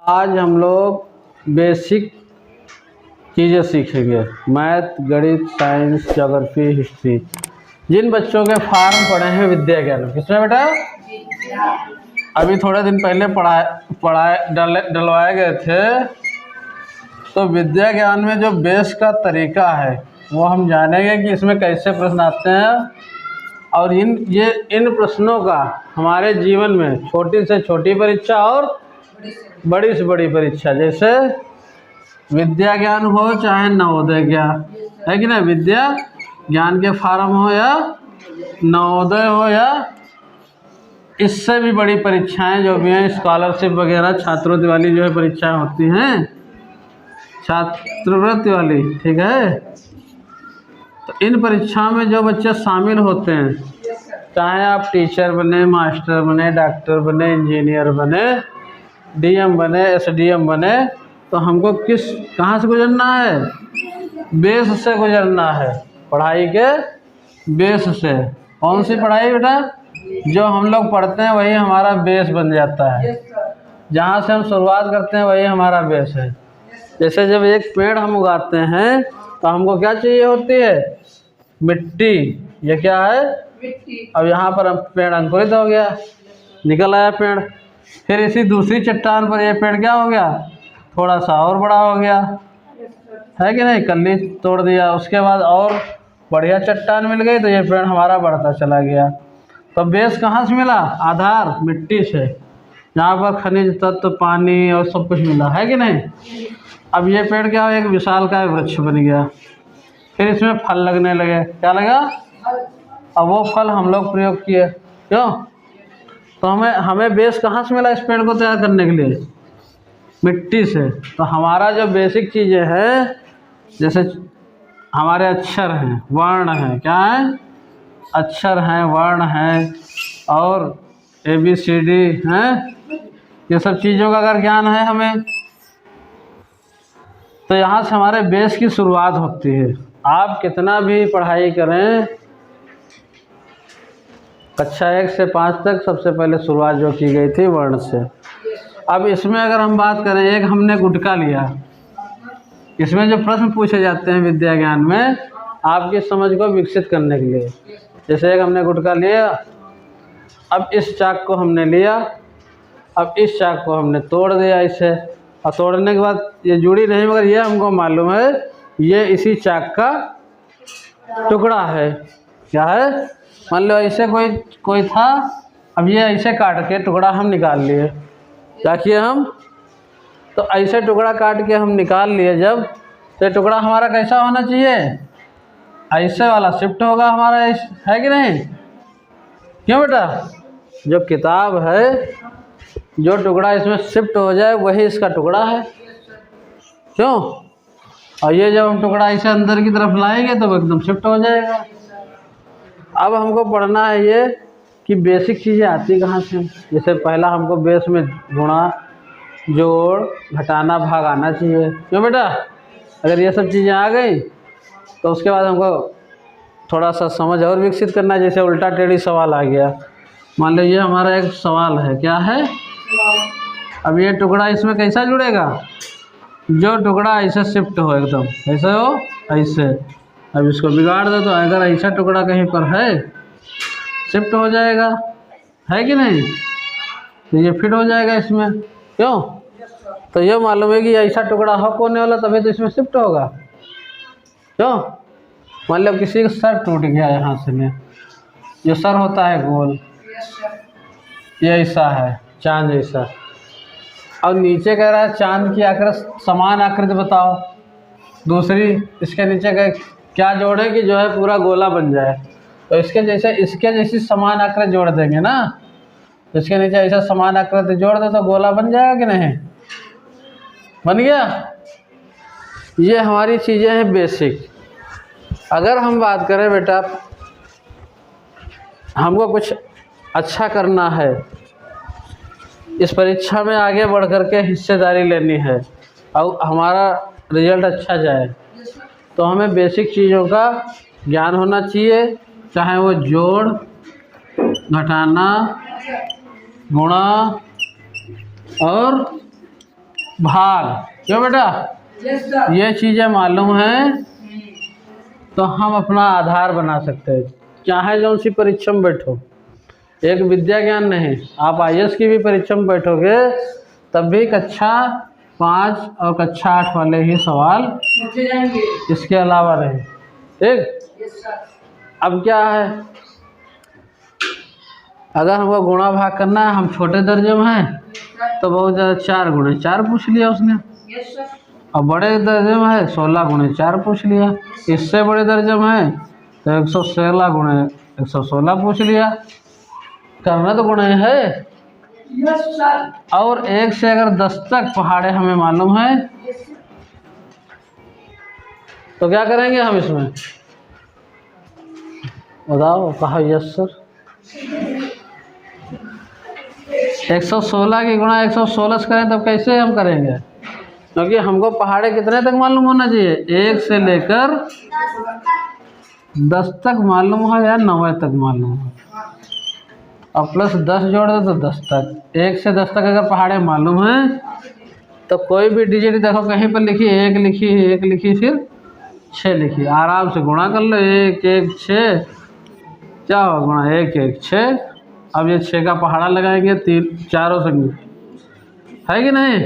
आज हम लोग बेसिक चीज़ें सीखेंगे। मैथ, गणित, साइंस, ज्योग्राफी, हिस्ट्री। जिन बच्चों के फार्म पढ़े हैं विद्या ज्ञान, किसमें बेटा? अभी थोड़े दिन पहले डलवाए गए थे। तो विद्या ज्ञान में जो बेस का तरीका है वो हम जानेंगे कि इसमें कैसे प्रश्न आते हैं, और इन प्रश्नों का हमारे जीवन में छोटी से छोटी परीक्षा और बड़ी से बड़ी परीक्षा, जैसे विद्या ज्ञान हो चाहे नवोदय ज्ञान, है कि नहीं, विद्या ज्ञान के फार्म हो या नवोदय हो या इससे भी बड़ी परीक्षाएं जो भी हैं, स्कॉलरशिप वगैरह, छात्रवृत्ति वाली जो है परीक्षाएं होती हैं, छात्रवृत्ति वाली, ठीक है। तो इन परीक्षाओं में जो बच्चे शामिल होते हैं, चाहे आप टीचर बने, मास्टर बने, डॉक्टर बने, इंजीनियर बने, डीएम बने, एसडीएम बने, तो हमको कहाँ से गुजरना है? बेस से गुजरना है, पढ़ाई के बेस से। कौन सी पढ़ाई बेटा? जो हम लोग पढ़ते हैं वही हमारा बेस बन जाता है। जहाँ से हम शुरुआत करते हैं वही हमारा बेस है। जैसे जब एक पेड़ हम उगाते हैं तो हमको क्या चाहिए होती है? मिट्टी। ये क्या है? मिट्टी। अब यहाँ पर पेड़ अंकुरित हो गया, निकल आया पेड़। फिर इसी दूसरी चट्टान पर ये पेड़ क्या हो गया? थोड़ा सा और बड़ा हो गया, है कि नहीं, कल्ली तोड़ दिया, उसके बाद और बढ़िया चट्टान मिल गई तो ये पेड़ हमारा बढ़ता चला गया। तो बेस कहाँ से मिला? आधार मिट्टी से, जहाँ पर खनिज तत्व, पानी और सब कुछ मिला, है कि नहीं। अब ये पेड़ क्या हो, एक विशाल का वृक्ष बन गया। फिर इसमें फल लगने लगे, क्या लगा? अब वो फल हम लोग प्रयोग किए, क्यों? तो हमें बेस कहाँ से मिला इस पेड़ को तैयार करने के लिए? मिट्टी से। तो हमारा जो बेसिक चीज़ें हैं, जैसे हमारे अक्षर हैं, वर्ण हैं, क्या है? अक्षर हैं, वर्ण हैं, और ABCD हैं, ये सब चीज़ों का अगर ज्ञान है हमें, तो यहाँ से हमारे बेस की शुरुआत होती है। आप कितना भी पढ़ाई करें, कक्षा 1 से 5 तक सबसे पहले शुरुआत जो की गई थी वर्ण से। अब इसमें अगर हम बात करें, एक हमने गुटका लिया, इसमें जो प्रश्न पूछे जाते हैं विद्या ज्ञान में आपकी समझ को विकसित करने के लिए, जैसे एक हमने गुटका लिया, अब इस चाक को हमने लिया, अब इस चाक को हमने तोड़ दिया इसे, और तोड़ने के बाद ये जुड़ी नहीं, मगर ये हमको मालूम है ये इसी चाक का टुकड़ा है। क्या है? मान लो ऐसे कोई था, अब ये ऐसे काट के टुकड़ा हम निकाल लिए, क्या किए हम? तो ऐसे टुकड़ा काट के हम निकाल लिए जब, तो टुकड़ा हमारा कैसा होना चाहिए? ऐसे वाला शिफ्ट होगा हमारा, है कि नहीं? क्यों बेटा? जो किताब है, जो टुकड़ा इसमें शिफ्ट हो जाए वही इसका टुकड़ा है, क्यों? और ये जब हम टुकड़ा इसे अंदर की तरफ लाएंगे तो वो एकदम शिफ्ट हो जाएगा। अब हमको पढ़ना है ये कि बेसिक चीज़ें आती कहाँ से। जैसे पहला हमको बेस में गुणा, जोड़, घटाना, भाग आना चाहिए, क्यों बेटा? अगर ये सब चीज़ें आ गई तो उसके बाद हमको थोड़ा सा समझ और विकसित करना है। जैसे उल्टा टेढ़ी सवाल आ गया, मान लो ये हमारा एक सवाल है, क्या है? अब ये टुकड़ा इसमें कैसा जुड़ेगा? जो टुकड़ा ऐसे शिफ्ट हो, एकदम ऐसे हो, ऐसे। अब इसको बिगाड़ दो तो अगर ऐसा टुकड़ा कहीं पर है, शिफ्ट हो जाएगा, है कि नहीं? तो ये फिट हो जाएगा इसमें, क्यों? तो ये मालूम है कि ऐसा टुकड़ा हो होने वाला, तभी तो इसमें शिफ्ट होगा, क्यों? मान लो किसी का सर टूट गया यहाँ से, में जो सर होता है गोल, ये ऐसा है चांद जैसा, और नीचे कह रहा है चांद की आकृति, समान आकृति बताओ दूसरी, इसके नीचे का क्या जोड़े कि जो है पूरा गोला बन जाए। तो इसके जैसी समान आकृति जोड़ देंगे ना, इसके नीचे ऐसा समान आकृति जोड़ दे तो गोला बन जाएगा कि नहीं? बन गया। ये हमारी चीज़ें हैं बेसिक। अगर हम बात करें बेटा, हमको कुछ अच्छा करना है, इस परीक्षा में आगे बढ़ कर के हिस्सेदारी लेनी है और हमारा रिजल्ट अच्छा जाए, तो हमें बेसिक चीज़ों का ज्ञान होना चाहिए, चाहे वो जोड़, घटाना, गुणा और भाग, क्यों बेटा? ये चीज़ें मालूम हैं तो हम अपना आधार बना सकते हैं, चाहे जो सी परीक्षा में बैठो। एक विद्या ज्ञान नहीं, आप IAS की भी परीक्षा में बैठोगे तब भी कक्षा 5 और कक्षा 8 वाले ही सवाल पूछे जाएंगे, इसके अलावा नहीं। ठीक। अब क्या है, अगर हमको गुणा भाग करना है, हम छोटे दर्जे में हैं तो बहुत ज़्यादा 4 गुणे 4 पूछ लिया उसने। और बड़े दर्जे में है 16 गुणे 4 पूछ लिया। इससे बड़े दर्जे में है तो 116 गुणे 116 पूछ लिया। करना तो गुणे है। और 1 से अगर 10 तक पहाड़े हमें मालूम है तो क्या करेंगे हम इसमें, बताओ? कहा यस सर। 116 की गुणा 116 से करें तब कैसे हम करेंगे, क्योंकि हमको पहाड़े कितने तक मालूम होना चाहिए, 1 से लेकर 10 तक मालूम हो या 9 तक मालूम हो, और प्लस 10 जोड़ दो तो 10 तक। 1 से 10 तक अगर पहाड़े मालूम है तो कोई भी डिजिट देखो कहीं पर लिखी 1 लिखी 1 लिखी फिर 6 लिखी, आराम से गुणा कर लो। 1 1 6 क्या होगा, गुणा 1 1 6। अब ये 6 का पहाड़ा लगाएंगे 3 चारों संग, है कि नहीं?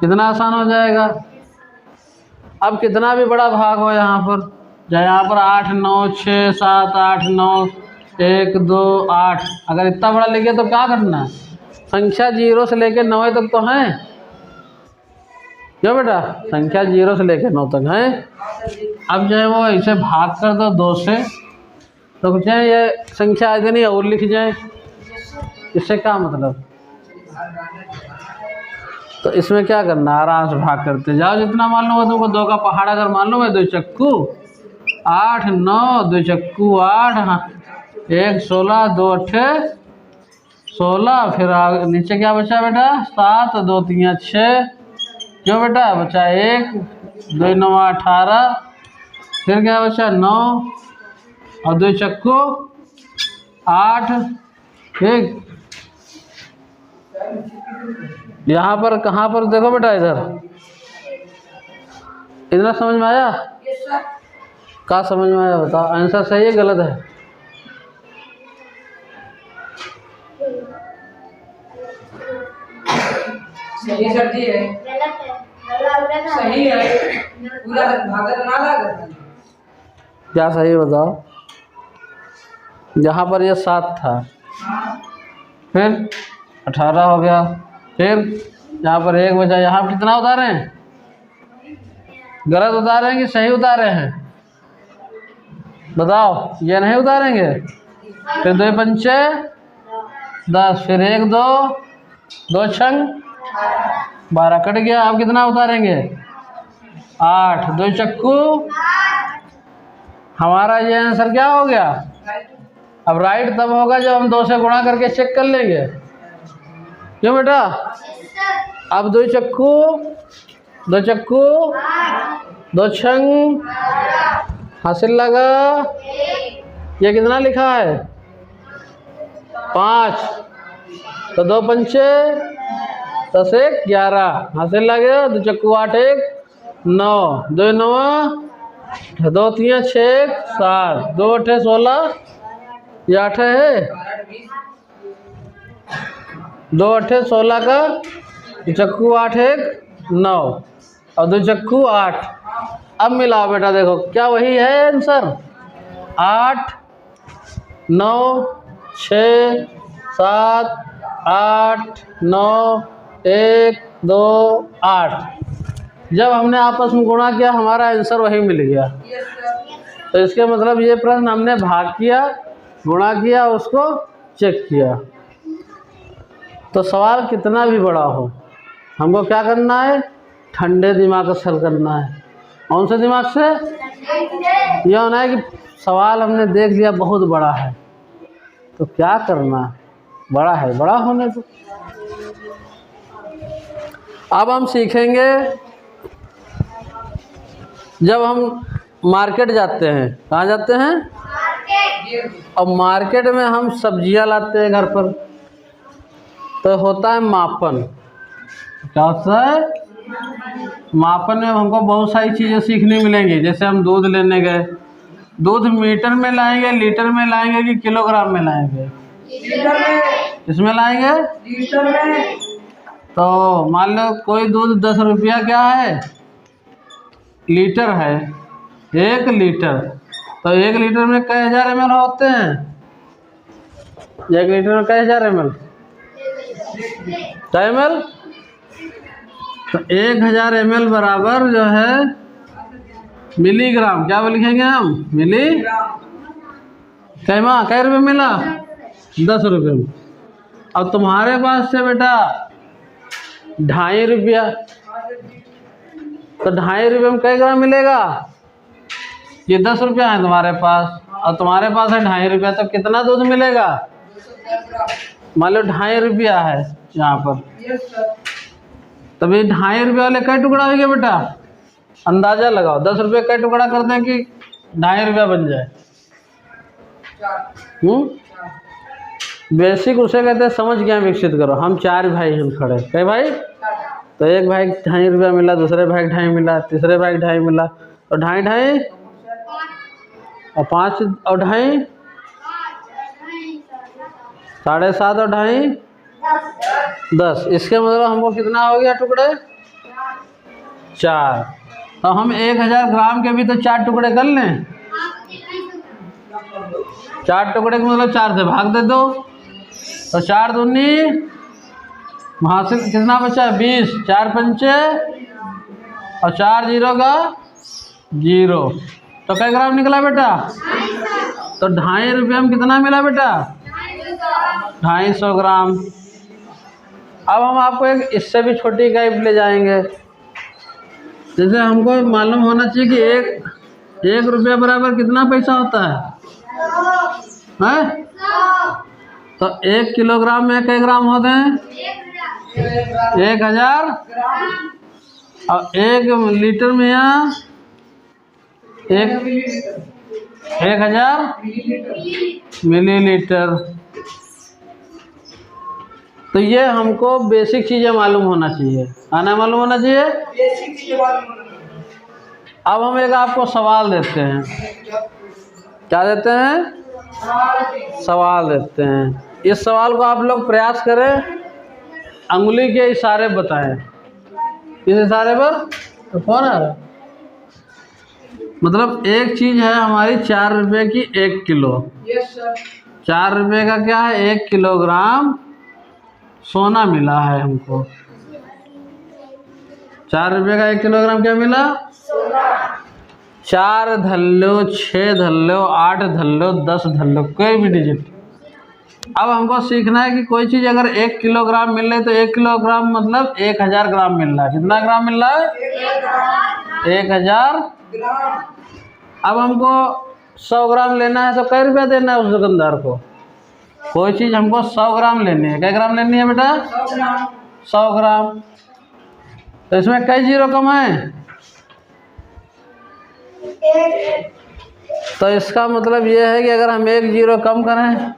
कितना आसान हो जाएगा। अब कितना भी बड़ा भाग हो यहाँ पर, चाहे यहाँ पर 8 9 6 7 8 9 1 2 8, अगर इतना बड़ा लिखे तो क्या करना है, संख्या 0 से लेकर 9 तक तो है, क्यों बेटा? संख्या 0 से लेकर 9 तक है। अब जो है वो ऐसे भाग कर दो 2 से, तो चाहे ये संख्या आगे नहीं और लिख जाए, इससे क्या मतलब? तो इसमें क्या करना, आराम से भाग करते जाओ, जितना मालूम हो तुमको। 2 का पहाड़ा अगर मालूम है, 2 चक्कू 8 9 2 चक्कू 8, हाँ 1 16 2 8 16, फिर आगे नीचे क्या बचा बेटा, 7 2 3 6, क्यों बेटा? बचा 1 2 9 18, फिर क्या बचा 9 और 2 चक्कू 8। ठीक, यहाँ पर कहाँ पर देखो बेटा, इधर समझ में आया? क्या समझ में आया बताओ? आंसर सही है गलत है? सही सर जी है। गलत है। सही है, पूरा भागत ना लगा। क्या सही बताओ? यहाँ पर ये 7 था, फिर 18 हो गया, फिर यहाँ पर 1 बचा। यहाँ पर कितना उतारे हैं, गलत उतारे हैं कि सही उतारे हैं? बताओ, ये नहीं उतारेंगे। फिर 2 पंचे 10, फिर 1 2 2 छंग 12 कट गया। अब कितना उतारेंगे, 8 2 चक्कू, हमारा ये आंसर क्या हो गया? अब राइट तब होगा जब हम 2 से गुणा करके चेक कर लेंगे, क्यों बेटा? अब 2 चक्कू 2 चक्कू 2 छंग हासिल लगा, ये कितना लिखा है 5, तो 2 पंचे 10 1 11 हासिल लगा, 2 चक्कू 8 1 9 2 9 2 3 6 7 2 8 16, ये 8 है, 2 8 16 का 2 चक्कू 8 1 9 और 2 चक्कू 8। अब मिलाओ बेटा, देखो क्या वही है आंसर? 8 9 6 7 8 9 1 2 8। जब हमने आपस में गुणा किया हमारा आंसर वही मिल गया। तो इसके मतलब ये प्रश्न हमने भाग किया, गुणा किया, उसको चेक किया। तो सवाल कितना भी बड़ा हो, हमको क्या करना है, ठंडे दिमाग से हल करना है। कौन से दिमाग से? यह होना है कि सवाल हमने देख लिया बहुत बड़ा है, तो क्या करना, बड़ा है बड़ा होने दो। अब हम सीखेंगे, जब हम मार्केट जाते हैं, कहाँ जाते हैं? मार्केट। और मार्केट में हम सब्जियां लाते हैं घर पर, तो होता है मापन। क्या होता है? मापन में हमको बहुत सारी चीज़ें सीखने मिलेंगी। जैसे हम दूध लेने गए, दूध मीटर में लाएंगे, लीटर में लाएंगे कि किलोग्राम में लाएंगे? लीटर में। इसमें लाएंगे लीटर में। तो मान लो कोई दूध 10 रुपया क्या है, लीटर है, 1 लीटर। तो 1 लीटर में कई हजार ml होते हैं? 1 लीटर में कई हजार ml? क्या ml? तो 1000 ml बराबर जो है मिलीग्राम। क्या लिखेंगे हम? मिली। कै रुपये मिला? 10 रुपये में। अब तुम्हारे पास से बेटा 2.5 रुपया, तो 2.5 रुपये में कै ग्राम मिलेगा? ये 10 रुपया है तुम्हारे पास और तुम्हारे पास है 2.5 रुपया, तो कितना दूध मिलेगा? मान लो 2.5 रुपया है यहाँ पर, तब ये 2.5 रुपये वाले कै टुकड़ा हो गया बेटा? अंदाजा लगाओ, 10 रुपये कै टुकड़ा करते हैं कि 2.5 रुपया बन जाए? बेसिक उसे कहते हैं समझ ज्ञान विकसित करो। हम 4 भाई हम खड़े, कई भाई? तो एक भाई 2.5 रुपया मिला, दूसरे भाई 2.5 मिला, तीसरे भाई 2.5 मिला, तो 2.5 और 5 और 2.5 7.5 और 2.5 10। इसके मतलब हमको कितना हो गया टुकड़े? 4। तो हम 1000 ग्राम के भी तो 4 टुकड़े कर लें। 4 टुकड़े के मतलब 4 से भाग दे दो, तो 4 दूनी वहाँ से कितना बचा? 20। 4 पंचे और 4 जीरो का 0, तो कै ग्राम निकला बेटा? तो 2.5 रुपये में कितना मिला बेटा? 250 ग्राम। अब हम आपको एक इससे भी छोटी इकाई ले जाएंगे। जैसे हमको मालूम होना चाहिए कि 1 रुपया बराबर कितना पैसा होता है? तो 1 किलोग्राम में कै ग्राम होते हैं? 1000। और 1 लीटर में यहाँ 1000 मिलीलीटर। तो ये हमको बेसिक चीज़ें मालूम होना चाहिए, आना मालूम होना चाहिए। बेसिक चीजें मालूम होना चाहिए। अब हम एक आपको सवाल देते हैं। क्या देते हैं? सवाल देते हैं। इस सवाल को आप लोग प्रयास करें, अंगुली के इशारे बताएं। किस इशारे पर? तो कौन आ रहा? मतलब एक चीज़ है हमारी 4 रुपये की 1 किलो। Yes sir. 4 रुपये का क्या है? 1 किलोग्राम सोना मिला है हमको। 4 रुपये का 1 किलोग्राम क्या मिला? 4 धर लो, 6 धर लो, 8 धर लो, 10 धर लो, कोई भी डिजिट। अब हमको सीखना है कि कोई चीज़ अगर 1 किलोग्राम मिल रही है तो 1 किलोग्राम मतलब 1000 ग्राम मिल रहा है। कितना ग्राम मिल रहा है? 1000 ग्राम। अब हमको 100 ग्राम लेना है तो कै रुपया देना है उस दुकानदार को? कोई चीज़ हमको 100 ग्राम लेनी है, कै ग्राम लेनी है बेटा? 100 ग्राम। 100 ग्राम। तो इसमें कई जीरो कम है, तो इसका मतलब ये है कि अगर हम 1 जीरो कम करें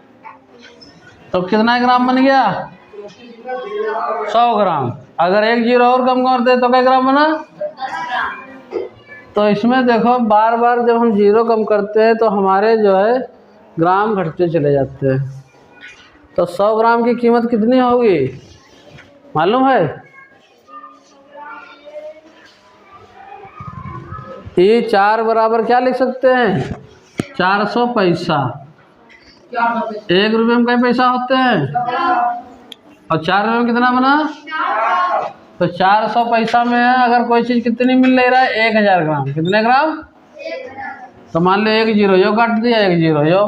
तो कितना ग्राम बन गया? 100 ग्राम। अगर 1 जीरो और कम कर दे तो कै ग्राम बना? तो इसमें देखो बार बार जब हम जीरो कम करते हैं तो हमारे जो है ग्राम घटते चले जाते हैं। तो 100 ग्राम की कीमत कितनी होगी मालूम है? ये 4 बराबर क्या लिख सकते हैं? 400 पैसा। 1 रुपये में कई पैसा होते हैं? और 4 रुपये में कितना बना? तो 400 पैसा में अगर कोई चीज़ कितनी मिल रहा है? 1000 ग्राम। कितने ग्राम? तो मान लो 1 जीरो यो काट दिया, 1 जीरो यो,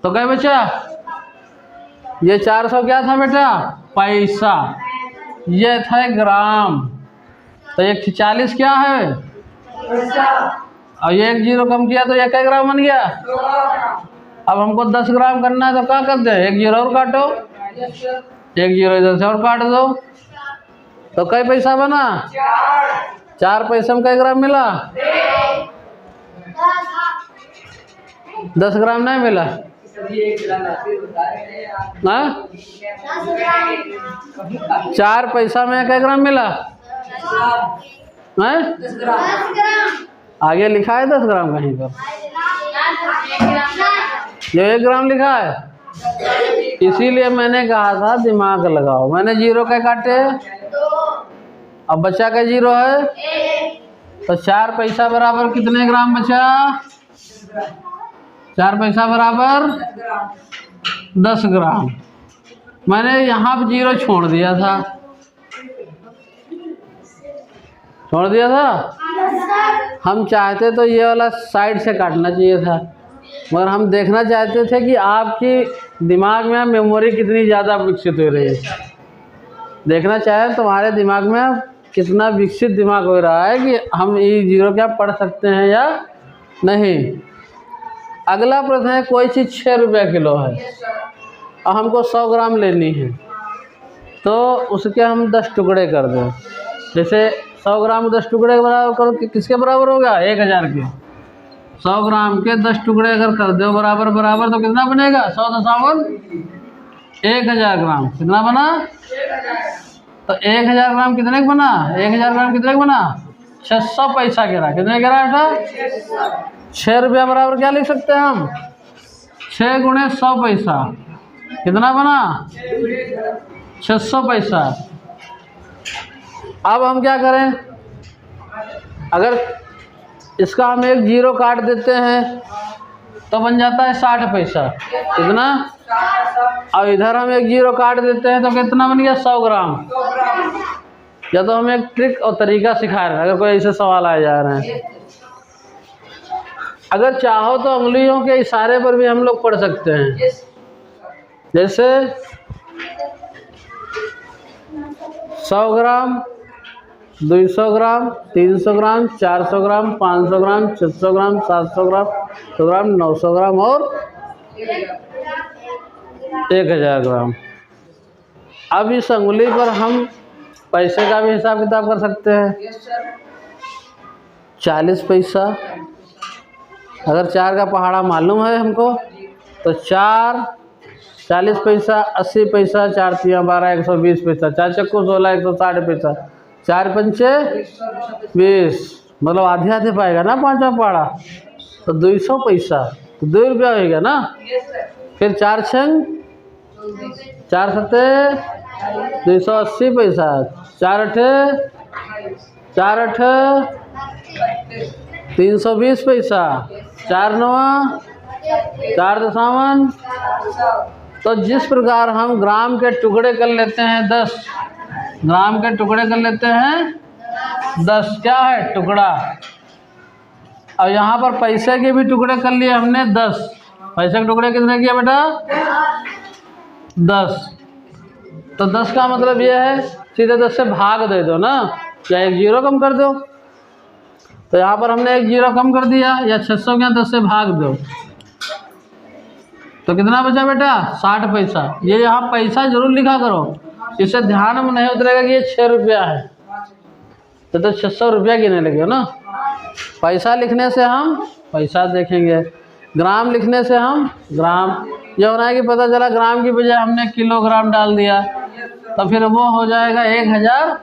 तो क्या बचा? ये 400 क्या था बेटा? पैसा। ये था ग्राम। तो 140 क्या है? और ये 1 जीरो कम किया तो ये क्या ग्राम बन गया? अब हमको 10 ग्राम करना है तो क्या करते हैं? 1 जीरो और काटो, 1 जीरो इधर से और काट दो, तो कई पैसा बना? 4 पैसे में कई ग्राम मिला? 10 ग्राम नहीं मिला। सर जी 1 ग्राम ऐसे बता रहे हैं आप। हाँ 4 पैसा में क्या ग्राम मिला? 10 ग्राम। आगे लिखा है 10 ग्राम कहीं पर? ये 1 ग्राम लिखा है। इसीलिए मैंने कहा था दिमाग लगाओ। मैंने 0 क्या काटे? अब बचा का 0 है, तो 4 पैसा बराबर कितने ग्राम बचा? 4 पैसा बराबर 10 ग्राम। मैंने यहाँ पर 0 छोड़ दिया था, हम चाहते तो ये वाला साइड से काटना चाहिए था, मगर हम देखना चाहते थे कि आपकी दिमाग में मेमोरी कितनी ज़्यादा विकसित हो रही है। देखना चाहें तुम्हारे दिमाग में कितना विकसित दिमाग हो रहा है कि हम ये 0 क्या पढ़ सकते हैं या नहीं। अगला प्रश्न है, कोई चीज़ 6 रुपये किलो है और हमको 100 ग्राम लेनी है, तो उसके हम 10 टुकड़े कर दें। जैसे 100 ग्राम 10 टुकड़े के बराबर करो, किसके बराबर होगा? 1000 के। 100 ग्राम के 10 टुकड़े अगर कर दो बराबर बराबर, तो कितना बनेगा? 100 दशावन 1000 ग्राम। कितना बना? तो 1000 ग्राम कितने का बना? 1000 ग्राम कितने का बना? 600 पैसा गिरा। कितने गिरा बेटा? 6 रुपया बराबर क्या लिख सकते हैं हम? 6 गुणे 100 पैसा। कितना बना? 600 पैसा। अब हम क्या करें? अगर इसका हम एक 0 काट देते हैं तो बन जाता है 60 पैसा। कितना? अब इधर हम एक 0 काट देते हैं तो कितना बन गया? 100 ग्राम। या तो हम एक ट्रिक और तरीका सिखा रहे हैं, अगर कोई ऐसे सवाल आ जा रहे हैं। अगर चाहो तो उंगलियों के इशारे पर भी हम लोग पढ़ सकते हैं। जैसे 100 ग्राम, 200 ग्राम, 300 ग्राम, 400 ग्राम, 500 ग्राम, 600 ग्राम, 700 ग्राम, 800 ग्राम, 900 ग्राम और 1000 ग्राम। अब इस अंगुली पर हम पैसे का भी हिसाब किताब कर सकते हैं। 40 पैसा, अगर 4 का पहाड़ा मालूम है हमको, तो 4 40 पैसा, 80 पैसा, 4 तिया 12, 120 पैसा, 4 चक्कू 16, 160 पैसा, 4 पंचे 20, मतलब आधे आधे पाएगा ना 5वां पहाड़ा, तो 200 पैसा, तो 2 रुपया होगा ना। फिर 4 छंग 4 सत्ते 280 पैसा, 4 अठे 320 पैसा, 4 नवा 4 दशावन। तो जिस प्रकार हम ग्राम के टुकड़े कर लेते हैं 10, ग्राम के टुकड़े कर लेते हैं 10, क्या है? टुकड़ा। और यहाँ पर पैसे के भी टुकड़े कर लिए हमने 10। पैसे के टुकड़े कितने किए बेटा? 10। तो 10 का मतलब ये है सीधे 10 से भाग दे दो ना, या एक 0 कम कर दो। तो यहाँ पर हमने एक 0 कम कर दिया, या 600 क्या 10 से भाग दो, तो कितना बचा बेटा? 60 पैसा। ये यहाँ पैसा जरूर लिखा करो, इससे ध्यान में नहीं उतरेगा कि ये 6 रुपया है, तो 600 रुपया गिने लगे ना। पैसा लिखने से हम पैसा देखेंगे, ग्राम लिखने से हम ग्राम। ये होना है कि पता चला ग्राम की बजाय हमने किलोग्राम डाल दिया, तो फिर वो हो जाएगा 1000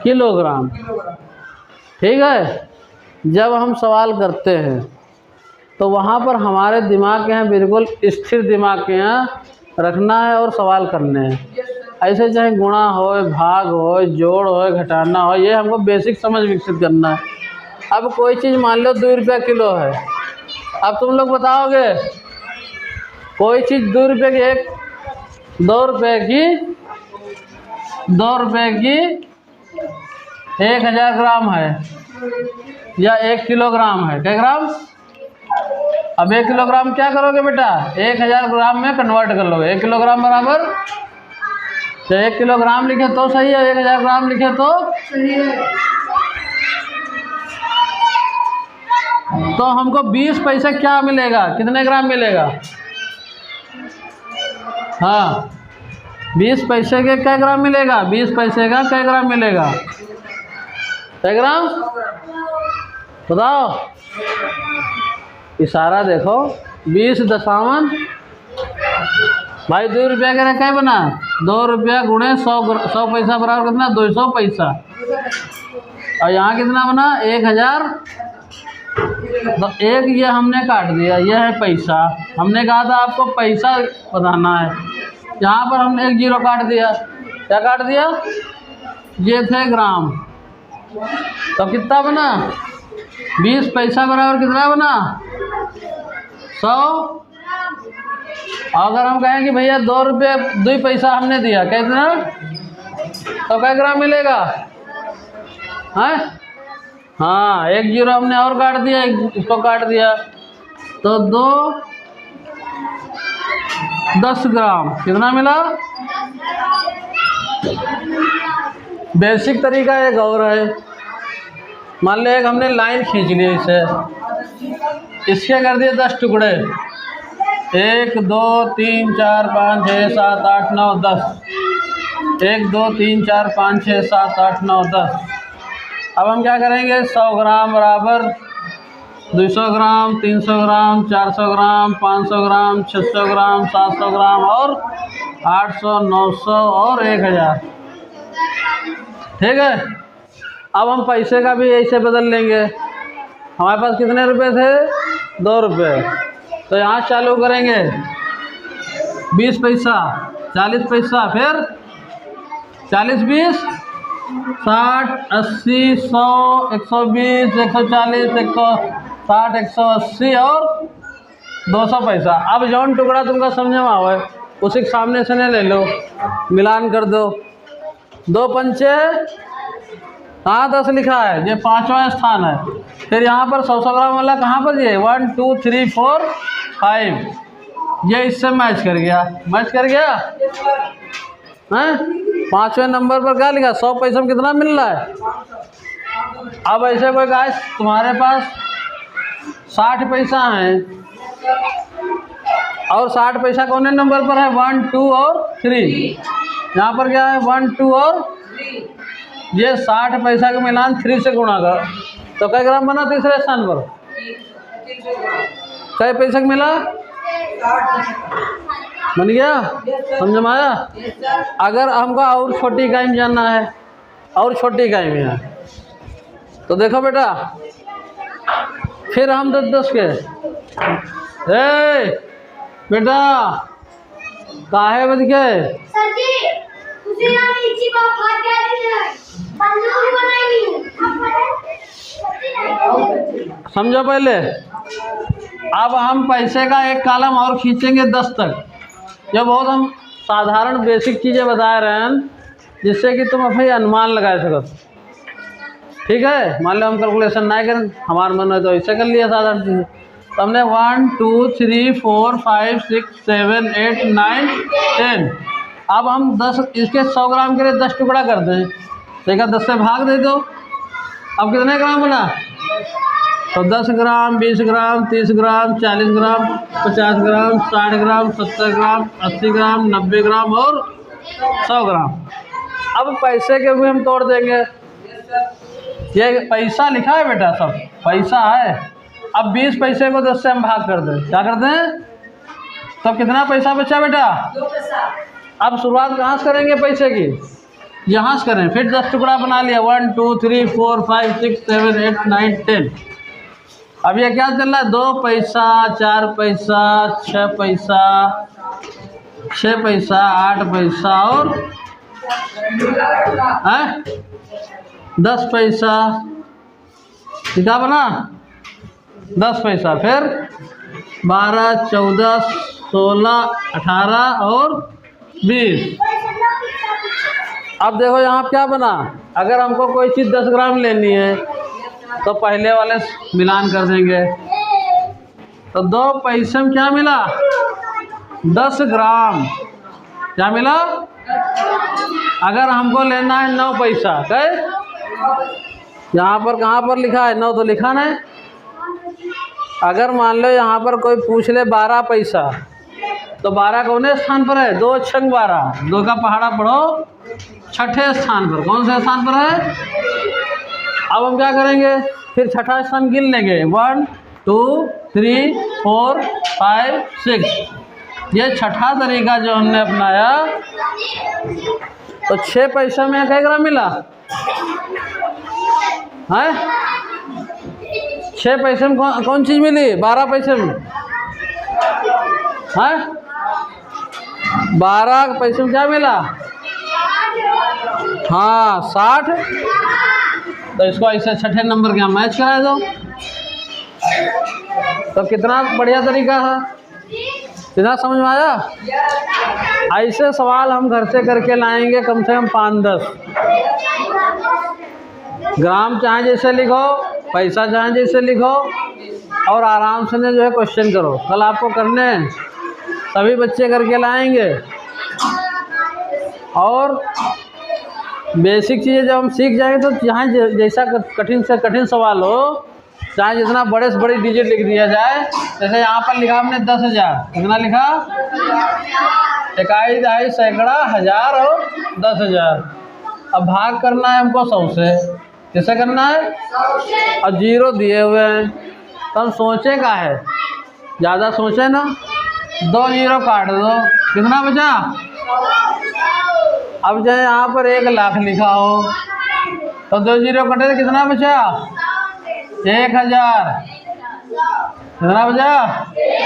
किलोग्राम। ठीक है। जब हम सवाल करते हैं तो वहाँ पर हमारे दिमाग के यहाँ बिल्कुल स्थिर दिमाग के यहाँ रखना है और सवाल करने हैं। ऐसे चाहे गुणा हो, भाग हो, जोड़ हो, घटाना हो, ये हमको बेसिक समझ विकसित करना है। अब कोई चीज़ मान लो 2 रुपया किलो है, अब तुम लोग बताओगे कोई चीज़ 2 रुपये की 2 रुपये की 1000 ग्राम है या 1 किलोग्राम है। क्या ग्राम? अब 1 किलोग्राम क्या करोगे बेटा? 1000 ग्राम में कन्वर्ट कर लोगे। 1 किलोग्राम बराबर, तो 1 किलोग्राम लिखे तो सही है, 1000 ग्राम लिखे तो सही है। तो हमको 20 पैसे क्या मिलेगा? कितने ग्राम मिलेगा? हाँ, 20 पैसे के क्या ग्राम मिलेगा? 20 पैसे का क्या ग्राम मिलेगा? क्या ग्राम बताओ? इशारा देखो। 20.52 भाई 2 रुपया का क्या बना 2 रुपया गुणे 100 पैसा बराबर कितना 200 पैसा। और यहाँ कितना बना 1000। तो एक ये हमने काट दिया, ये है पैसा। हमने कहा था आपको पैसा बताना है, यहाँ पर हमने एक जीरो काट दिया। क्या काट दिया? ये थे ग्राम। तो कितना बना 20 पैसा बराबर कितना बना 100। अगर हम कहें कि भैया 2 रुपये 2 पैसा हमने दिया कितना, तो क्या ग्राम मिलेगा? हैं? हाँ, एक जीरो हमने और काट दिया, इसको काट दिया। तो 10 ग्राम कितना मिला? बेसिक तरीका एक और है। मान लो एक हमने लाइन खींच ली इसे, इसके कर दिए 10 टुकड़े, 1 2 3 4 5 6 7 8 9 10। 1 2 3 4 5 6 7 8 9 10। अब हम क्या करेंगे? 100 ग्राम बराबर 200 ग्राम, 300 ग्राम, 400 ग्राम, 500 ग्राम, 600 ग्राम, 700 ग्राम और 800, 900 और 1000। ठीक है। अब हम पैसे का भी ऐसे बदल लेंगे। हमारे पास कितने रुपए थे? 2 रुपये। तो यहाँ चालू करेंगे 20 पैसा, 40 पैसा, फिर 40 20 60 80 100 120 140 160 180 और 200 पैसा। अब जौन टुकड़ा तुमका समझ में आवे उसी के सामने से ले लो, मिलान कर दो। 2 पंचे, हाँ 10 लिखा है, ये 5वां स्थान है। फिर यहाँ पर 100 ग्राम वाला कहाँ पर? ये 1 2 3 4 5, ये इससे मैच कर गया। मैच कर गया हैं? 5वें नंबर पर क्या लिखा? 100 पैसा में कितना मिल रहा है? अब ऐसे कोई गाइस तुम्हारे पास 60 पैसा है और 60 पैसा कौन नंबर पर है? 1 2 और 3। यहाँ पर क्या है? 1 2 और 3। ये 60 पैसा का मिलान 3 से गुणा कर, तो क्या ग्राम बना तीसरे स्थान पर? क्या पैसा का मिला? बन गया? समझ में आया? अगर हमको और छोटी इकाई में जानना है, और छोटी इकाई में है, तो देखो बेटा, फिर हम 10 के बेटा काहे बज गए? समझो पहले। अब हम पैसे का एक कॉलम और खींचेंगे 10 तक, जो बहुत हम साधारण बेसिक चीज़ें बता रहे हैं, जिससे कि तुम अपने अनुमान लगा सको। ठीक है। मान लो हम कैलकुलेशन नहीं करें, हमारे मन में तो ऐसे कर लिया साधारण चीज़ें। तो हमने 1 2 3 4 5 6 7 8 9 10। अब हम 10 इसके 100 ग्राम के लिए 10 टुकड़ा कर दें, देखा 10 से भाग दे दो। अब कितने ग्राम बना? तो 10 ग्राम, 20 ग्राम, 30 ग्राम, 40 ग्राम, 50 ग्राम, 60 ग्राम, 70 ग्राम, 80 ग्राम, 90 ग्राम और 100 ग्राम। अब पैसे के भी हम तोड़ देंगे। ये पैसा लिखा है बेटा, सब पैसा है। अब 20 पैसे को 10 से हम भाग कर दें, क्या करते हैं? तो कितना पैसा बचा बेटा? 2 पैसा। अब शुरुआत कहाँ से करेंगे पैसे की? यहाँ से करें। फिर 10 टुकड़ा बना लिया, 1 2 3 4 5 6 7 8 9 10। अब ये क्या चल रहा है? 2 पैसा, 4 पैसा, 6 पैसा, 6 पैसा, 8 पैसा और 10 पैसा। क्या बना? 10 पैसा। फिर 12 14 16 18 और 20। अब देखो यहाँ क्या बना? अगर हमको कोई चीज़ 10 ग्राम लेनी है तो पहले वाले मिलान कर देंगे। तो 2 पैसे में क्या मिला? 10 ग्राम। क्या मिला? अगर हमको लेना है 9 पैसा, क्या यहाँ पर कहाँ पर लिखा है? 9 तो लिखा नहीं। अगर मान लो यहाँ पर कोई पूछ ले 12 पैसा, तो 12 कौन स्थान पर है? 2 छंग 12, 2 का पहाड़ा पढ़ो, 6ठे स्थान पर। कौन से स्थान पर है? अब हम क्या करेंगे? फिर 6ठा स्थान गिन लेंगे, 1 2 3 4 5 6। ये छठा तरीका जो हमने अपनाया। तो 6 पैसे में क्या ग्राम मिला है? 6 पैसे में कौन चीज़ मिली? 12 पैसे में है? 12 पैसे में क्या मिला? हाँ 60। तो इसको ऐसे छठे नंबर के यहाँ मैच करा दो। तो कितना बढ़िया तरीका है, कितना समझ में आया? ऐसे सवाल हम घर से करके लाएंगे कम से कम 5-10। ग्राम चाहे जैसे लिखो, पैसा चाहे जैसे लिखो, और आराम से जो है क्वेश्चन करो। कल आपको करने हैं, सभी बच्चे करके लाएंगे। और बेसिक चीज़ें जब हम सीख जाएंगे तो चाहे जैसा कठिन से कठिन सवाल हो, चाहे जितना बड़े से बड़ी डिजिट लिख दिया जाए। जैसे यहाँ पर लिखा हमने 10,000, कितना लिखा? इकाई, दहाई, सैकड़ा, हज़ार और 10,000। अब भाग करना है हमको 100 से। कैसे करना है? अब 0 दिए हुए हैं, तो हम सोचे का है, ज़्यादा सोचे ना। 2 0 काट दो, कितना बचा? अब चाहे यहाँ पर 1 लाख लिखा हो तो 2 0 कटे तो कितना बचा? 1,000। कितना बचा?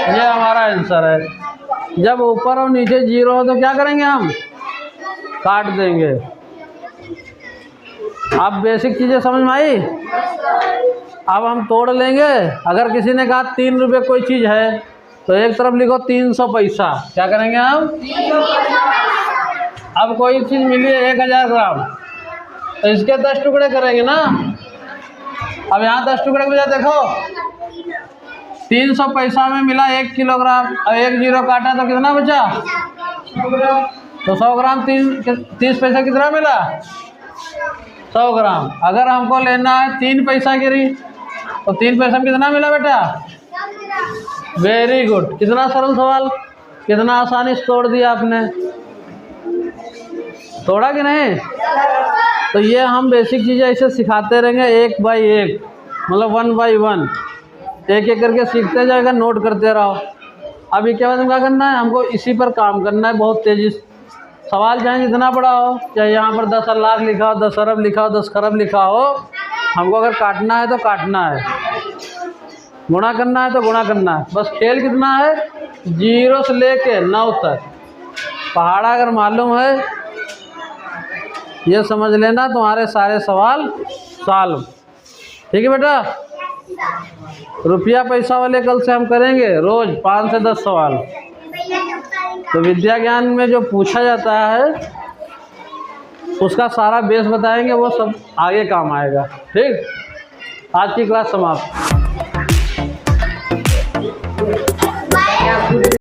ये हमारा आंसर है। जब ऊपर और नीचे 0 हो तो क्या करेंगे हम? काट देंगे। अब बेसिक चीज़ें समझ में आई? अब हम तोड़ लेंगे। अगर किसी ने कहा 3 रुपये कोई चीज़ है तो एक तरफ लिखो 300 पैसा। क्या करेंगे हम? अब कोई चीज़ मिली है 1,000 ग्राम, तो इसके 10 टुकड़े करेंगे ना। अब यहाँ 10 टुकड़े के बजाय देखो 300 पैसा में मिला 1 किलोग्राम, और 1 0 काटा तो कितना बचा? 100 ग्राम। तो 100 ग्राम 30 पैसा कितना मिला? 100 ग्राम। अगर हमको लेना है 3 पैसा गिरी, तो 3 पैसा में कितना मिला बेटा? Very good. कितना सरल सवाल, कितना आसानी से तोड़ दिया आपने। तोड़ा कि नहीं? तो ये हम बेसिक चीज़ें ऐसे सिखाते रहेंगे, 1 बाई 1, मतलब 1 बाई 1, एक एक करके सीखते जाएगा, नोट करते रहो। अभी क्या बाद क्या करना है? हमको इसी पर काम करना है बहुत तेज़ी से। सवाल चाहे जितना बड़ा हो, चाहे यहाँ पर 10 लाख लिखा हो, 10 अरब लिखा हो, 10 खरब लिखा हो, हमको अगर काटना है तो काटना है, गुणा करना है तो गुणा करना है। बस खेल कितना है? 0 से लेके 9 तक। पहाड़ा अगर मालूम है, ये समझ लेना, तुम्हारे सारे सवाल सॉल्व। ठीक है बेटा? रुपया पैसा वाले कल से हम करेंगे रोज़ 5 से 10 सवाल। तो विद्या ज्ञान में जो पूछा जाता है उसका सारा बेस बताएंगे, वो सब आगे काम आएगा। ठीक, आज की क्लास समाप्त।